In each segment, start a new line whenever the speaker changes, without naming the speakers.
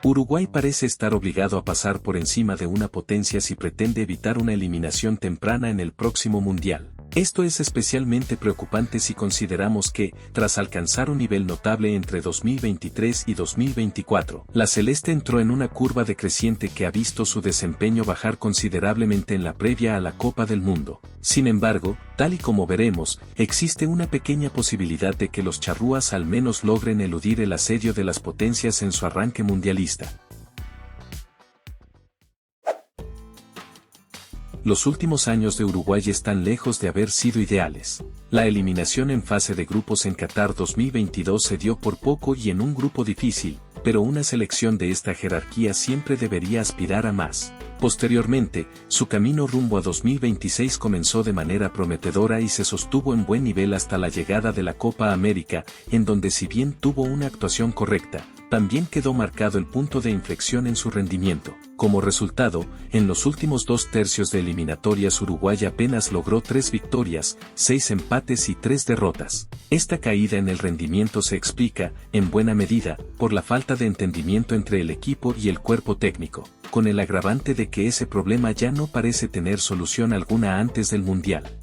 Uruguay parece estar obligado a pasar por encima de una potencia si pretende evitar una eliminación temprana en el próximo Mundial. Esto es especialmente preocupante si consideramos que, tras alcanzar un nivel notable entre 2023 y 2024, la celeste entró en una curva decreciente que ha visto su desempeño bajar considerablemente en la previa a la Copa del Mundo. Sin embargo, tal y como veremos, existe una pequeña posibilidad de que los charrúas al menos logren eludir el asedio de las potencias en su arranque mundialista. Los últimos años de Uruguay están lejos de haber sido ideales. La eliminación en fase de grupos en Qatar 2022 se dio por poco y en un grupo difícil, pero una selección de esta jerarquía siempre debería aspirar a más. Posteriormente, su camino rumbo a 2026 comenzó de manera prometedora y se sostuvo en buen nivel hasta la llegada de la Copa América, en donde si bien tuvo una actuación correcta, también quedó marcado el punto de inflexión en su rendimiento. Como resultado, en los últimos 2/3 de eliminatorias Uruguay apenas logró 3 victorias, 6 empates y 3 derrotas. Esta caída en el rendimiento se explica, en buena medida, por la falta de entendimiento entre el equipo y el cuerpo técnico, con el agravante de que ese problema ya no parece tener solución alguna antes del Mundial.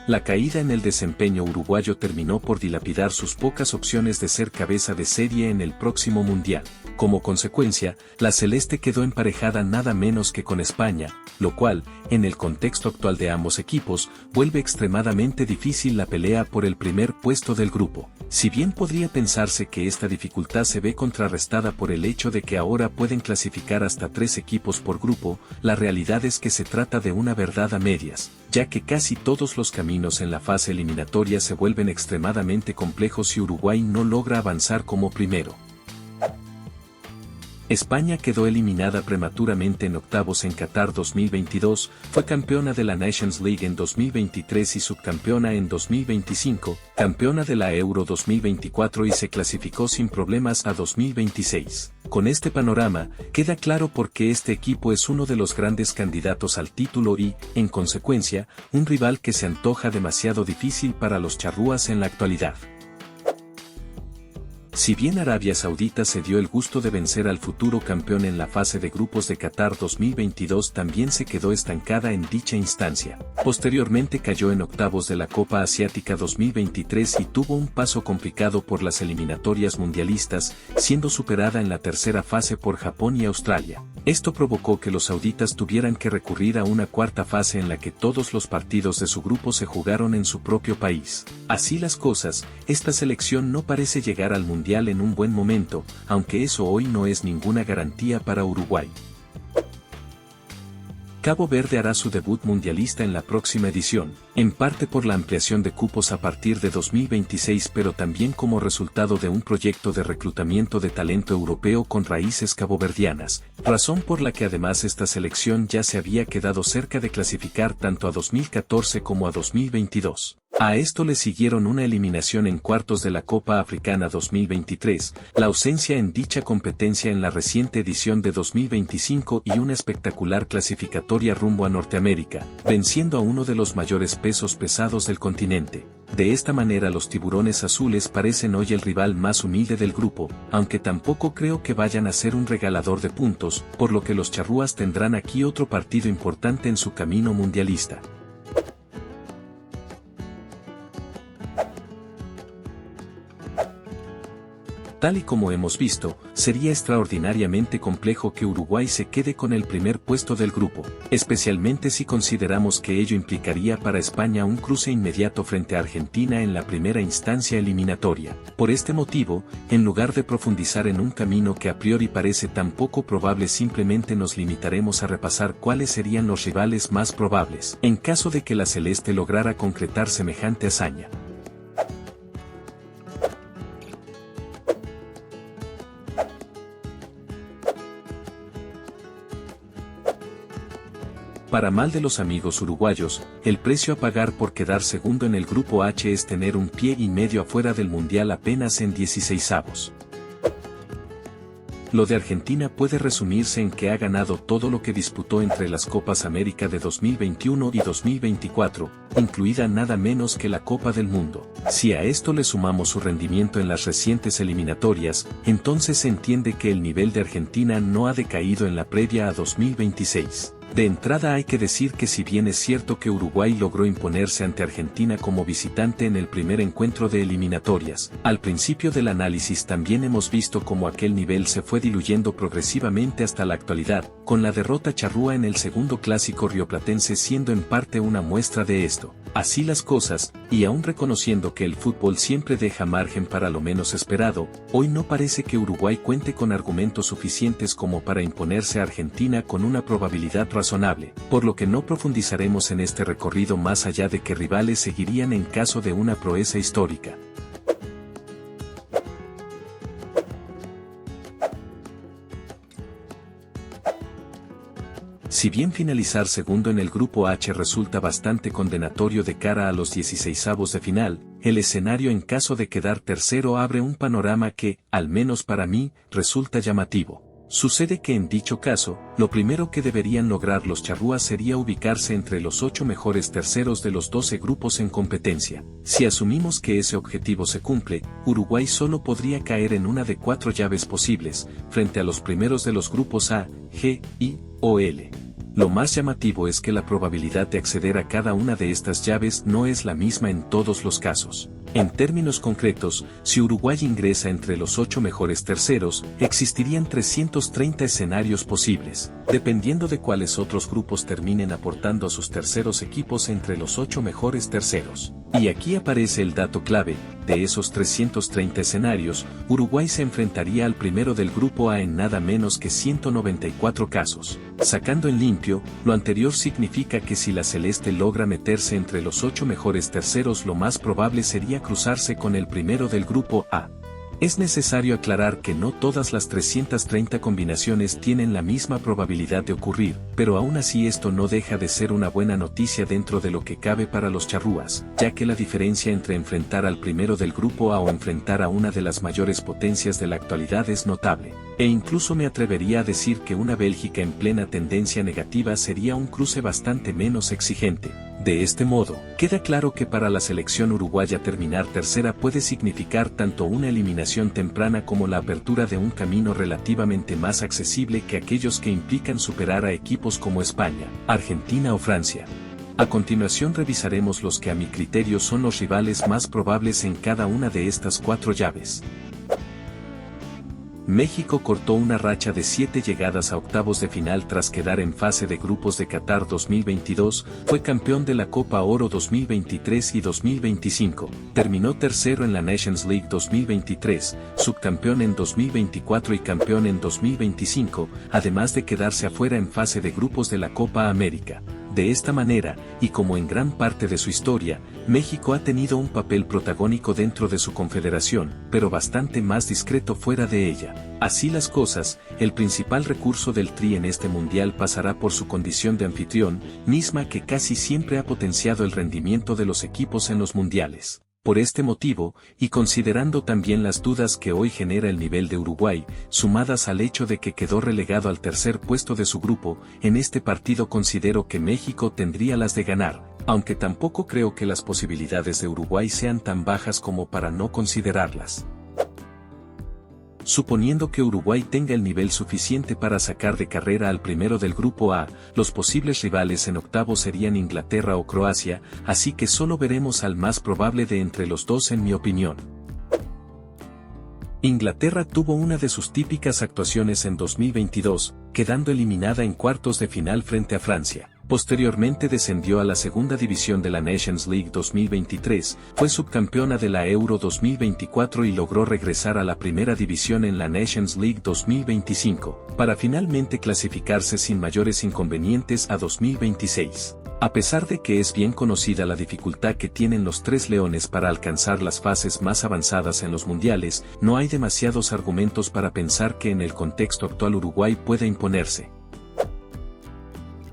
La caída en el desempeño uruguayo terminó por dilapidar sus pocas opciones de ser cabeza de serie en el próximo Mundial. Como consecuencia, la celeste quedó emparejada nada menos que con España, lo cual, en el contexto actual de ambos equipos, vuelve extremadamente difícil la pelea por el primer puesto del grupo. Si bien podría pensarse que esta dificultad se ve contrarrestada por el hecho de que ahora pueden clasificar hasta 3 equipos por grupo, la realidad es que se trata de una verdad a medias, ya que casi todos los caminos en la fase eliminatoria se vuelven extremadamente complejos si Uruguay no logra avanzar como primero. España quedó eliminada prematuramente en octavos en Qatar 2022, fue campeona de la Nations League en 2023 y subcampeona en 2025, campeona de la Euro 2024 y se clasificó sin problemas a 2026. Con este panorama, queda claro por qué este equipo es uno de los grandes candidatos al título y, en consecuencia, un rival que se antoja demasiado difícil para los charrúas en la actualidad. Si bien Arabia Saudita se dio el gusto de vencer al futuro campeón en la fase de grupos de Qatar 2022, también se quedó estancada en dicha instancia. Posteriormente cayó en octavos de la Copa Asiática 2023 y tuvo un paso complicado por las eliminatorias mundialistas, siendo superada en la tercera fase por Japón y Australia. Esto provocó que los sauditas tuvieran que recurrir a una cuarta fase en la que todos los partidos de su grupo se jugaron en su propio país. Así las cosas, esta selección no parece llegar al Mundial en un buen momento, aunque eso hoy no es ninguna garantía para Uruguay. Cabo Verde hará su debut mundialista en la próxima edición, en parte por la ampliación de cupos a partir de 2026 pero también como resultado de un proyecto de reclutamiento de talento europeo con raíces caboverdianas, razón por la que además esta selección ya se había quedado cerca de clasificar tanto a 2014 como a 2022. A esto le siguieron una eliminación en cuartos de la Copa Africana 2023, la ausencia en dicha competencia en la reciente edición de 2025 y una espectacular clasificatoria rumbo a Norteamérica, venciendo a uno de los mayores pesos pesados del continente. De esta manera los tiburones azules parecen hoy el rival más humilde del grupo, aunque tampoco creo que vayan a ser un regalador de puntos, por lo que los charrúas tendrán aquí otro partido importante en su camino mundialista. Tal y como hemos visto, sería extraordinariamente complejo que Uruguay se quede con el primer puesto del grupo, especialmente si consideramos que ello implicaría para España un cruce inmediato frente a Argentina en la primera instancia eliminatoria. Por este motivo, en lugar de profundizar en un camino que a priori parece tan poco probable, simplemente nos limitaremos a repasar cuáles serían los rivales más probables, en caso de que la celeste lograra concretar semejante hazaña. Para mal de los amigos uruguayos, el precio a pagar por quedar segundo en el grupo H es tener un pie y medio afuera del Mundial apenas en 16avos. Lo de Argentina puede resumirse en que ha ganado todo lo que disputó entre las Copas América de 2021 y 2024, incluida nada menos que la Copa del Mundo. Si a esto le sumamos su rendimiento en las recientes eliminatorias, entonces se entiende que el nivel de Argentina no ha decaído en la previa a 2026. De entrada hay que decir que si bien es cierto que Uruguay logró imponerse ante Argentina como visitante en el primer encuentro de eliminatorias, al principio del análisis también hemos visto cómo aquel nivel se fue diluyendo progresivamente hasta la actualidad, con la derrota charrúa en el segundo clásico rioplatense siendo en parte una muestra de esto. Así las cosas, y aún reconociendo que el fútbol siempre deja margen para lo menos esperado, hoy no parece que Uruguay cuente con argumentos suficientes como para imponerse a Argentina con una probabilidad razonable, por lo que no profundizaremos en este recorrido más allá de que rivales seguirían en caso de una proeza histórica. Si bien finalizar segundo en el grupo H resulta bastante condenatorio de cara a los 16avos de final, el escenario en caso de quedar tercero abre un panorama que, al menos para mí, resulta llamativo. Sucede que en dicho caso, lo primero que deberían lograr los charrúas sería ubicarse entre los 8 mejores terceros de los 12 grupos en competencia. Si asumimos que ese objetivo se cumple, Uruguay solo podría caer en una de 4 llaves posibles, frente a los primeros de los grupos A, G, I o L. Lo más llamativo es que la probabilidad de acceder a cada una de estas llaves no es la misma en todos los casos. En términos concretos, si Uruguay ingresa entre los 8 mejores terceros, existirían 330 escenarios posibles, dependiendo de cuáles otros grupos terminen aportando a sus terceros equipos entre los 8 mejores terceros. Y aquí aparece el dato clave: de esos 330 escenarios, Uruguay se enfrentaría al primero del grupo A en nada menos que 194 casos. Sacando en limpio, lo anterior significa que si la celeste logra meterse entre los 8 mejores terceros, lo más probable sería cruzarse con el primero del grupo A. Es necesario aclarar que no todas las 330 combinaciones tienen la misma probabilidad de ocurrir, pero aún así esto no deja de ser una buena noticia dentro de lo que cabe para los charrúas, ya que la diferencia entre enfrentar al primero del grupo A o enfrentar a una de las mayores potencias de la actualidad es notable. E incluso me atrevería a decir que una Bélgica en plena tendencia negativa sería un cruce bastante menos exigente. De este modo, queda claro que para la selección uruguaya terminar tercera puede significar tanto una eliminación temprana como la apertura de un camino relativamente más accesible que aquellos que implican superar a equipos como España, Argentina o Francia. A continuación revisaremos los que a mi criterio son los rivales más probables en cada una de estas 4 llaves. México cortó una racha de 7 llegadas a octavos de final tras quedar en fase de grupos de Qatar 2022, fue campeón de la Copa Oro 2023 y 2025, terminó tercero en la Nations League 2023, subcampeón en 2024 y campeón en 2025, además de quedarse afuera en fase de grupos de la Copa América. De esta manera, y como en gran parte de su historia, México ha tenido un papel protagónico dentro de su confederación, pero bastante más discreto fuera de ella. Así las cosas, el principal recurso del Tri en este mundial pasará por su condición de anfitrión, misma que casi siempre ha potenciado el rendimiento de los equipos en los mundiales. Por este motivo, y considerando también las dudas que hoy genera el nivel de Uruguay, sumadas al hecho de que quedó relegado al tercer puesto de su grupo, en este partido considero que México tendría las de ganar, aunque tampoco creo que las posibilidades de Uruguay sean tan bajas como para no considerarlas. Suponiendo que Uruguay tenga el nivel suficiente para sacar de carrera al primero del grupo A, los posibles rivales en octavos serían Inglaterra o Croacia, así que solo veremos al más probable de entre los dos en mi opinión. Inglaterra tuvo una de sus típicas actuaciones en 2022, quedando eliminada en cuartos de final frente a Francia. Posteriormente descendió a la segunda división de la Nations League 2023, fue subcampeona de la Euro 2024 y logró regresar a la primera división en la Nations League 2025, para finalmente clasificarse sin mayores inconvenientes a 2026. A pesar de que es bien conocida la dificultad que tienen los Tres Leones para alcanzar las fases más avanzadas en los mundiales, no hay demasiados argumentos para pensar que en el contexto actual Uruguay pueda imponerse.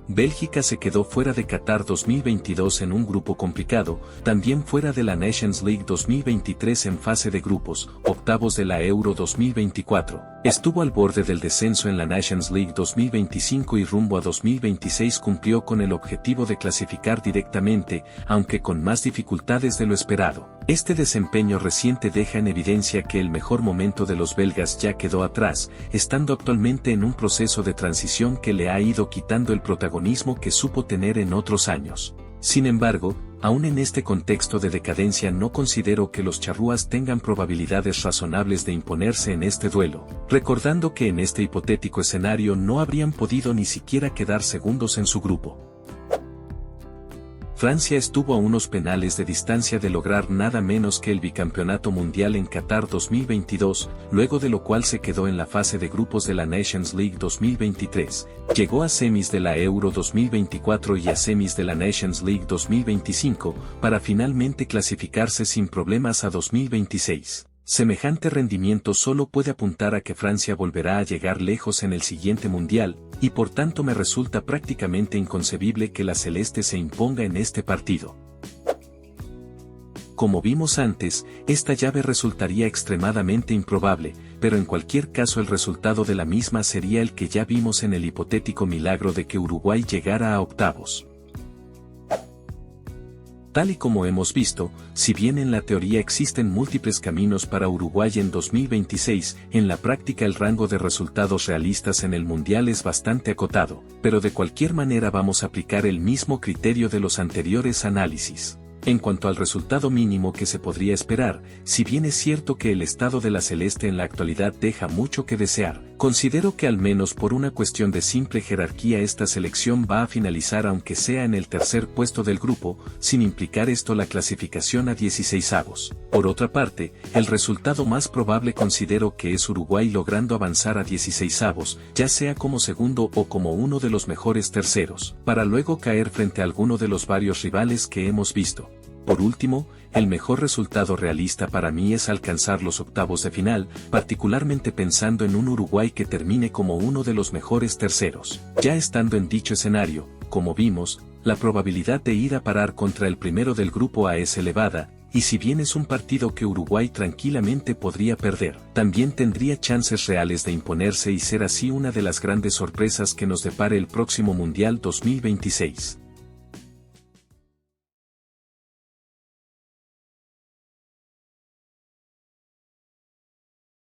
Bélgica se quedó fuera de Qatar 2022 en un grupo complicado, también fuera de la Nations League 2023 en fase de grupos, octavos de la Euro 2024, Estuvo al borde del descenso en la Nations League 2025 y rumbo a 2026 cumplió con el objetivo de clasificar directamente, aunque con más dificultades de lo esperado. Este desempeño reciente deja en evidencia que el mejor momento de los belgas ya quedó atrás, estando actualmente en un proceso de transición que le ha ido quitando el protagonismo que supo tener en otros años. Sin embargo, aún en este contexto de decadencia no considero que los charrúas tengan probabilidades razonables de imponerse en este duelo, recordando que en este hipotético escenario no habrían podido ni siquiera quedar segundos en su grupo. Francia estuvo a unos penales de distancia de lograr nada menos que el bicampeonato mundial en Qatar 2022, luego de lo cual se quedó en la fase de grupos de la Nations League 2023, llegó a semis de la Euro 2024 y a semis de la Nations League 2025, para finalmente clasificarse sin problemas a 2026. Semejante rendimiento solo puede apuntar a que Francia volverá a llegar lejos en el siguiente mundial, y por tanto me resulta prácticamente inconcebible que la celeste se imponga en este partido. Como vimos antes, esta llave resultaría extremadamente improbable, pero en cualquier caso el resultado de la misma sería el que ya vimos en el hipotético milagro de que Uruguay llegara a octavos. Tal y como hemos visto, si bien en la teoría existen múltiples caminos para Uruguay en 2026, en la práctica el rango de resultados realistas en el Mundial es bastante acotado, pero de cualquier manera vamos a aplicar el mismo criterio de los anteriores análisis. En cuanto al resultado mínimo que se podría esperar, si bien es cierto que el estado de la celeste en la actualidad deja mucho que desear, considero que al menos por una cuestión de simple jerarquía esta selección va a finalizar aunque sea en el tercer puesto del grupo, sin implicar esto la clasificación a 16avos. Por otra parte, el resultado más probable considero que es Uruguay logrando avanzar a 16avos, ya sea como segundo o como uno de los mejores terceros, para luego caer frente a alguno de los varios rivales que hemos visto. Por último, el mejor resultado realista para mí es alcanzar los octavos de final, particularmente pensando en un Uruguay que termine como uno de los mejores terceros. Ya estando en dicho escenario, como vimos, la probabilidad de ir a parar contra el primero del grupo A es elevada, y si bien es un partido que Uruguay tranquilamente podría perder, también tendría chances reales de imponerse y ser así una de las grandes sorpresas que nos depare el próximo Mundial 2026.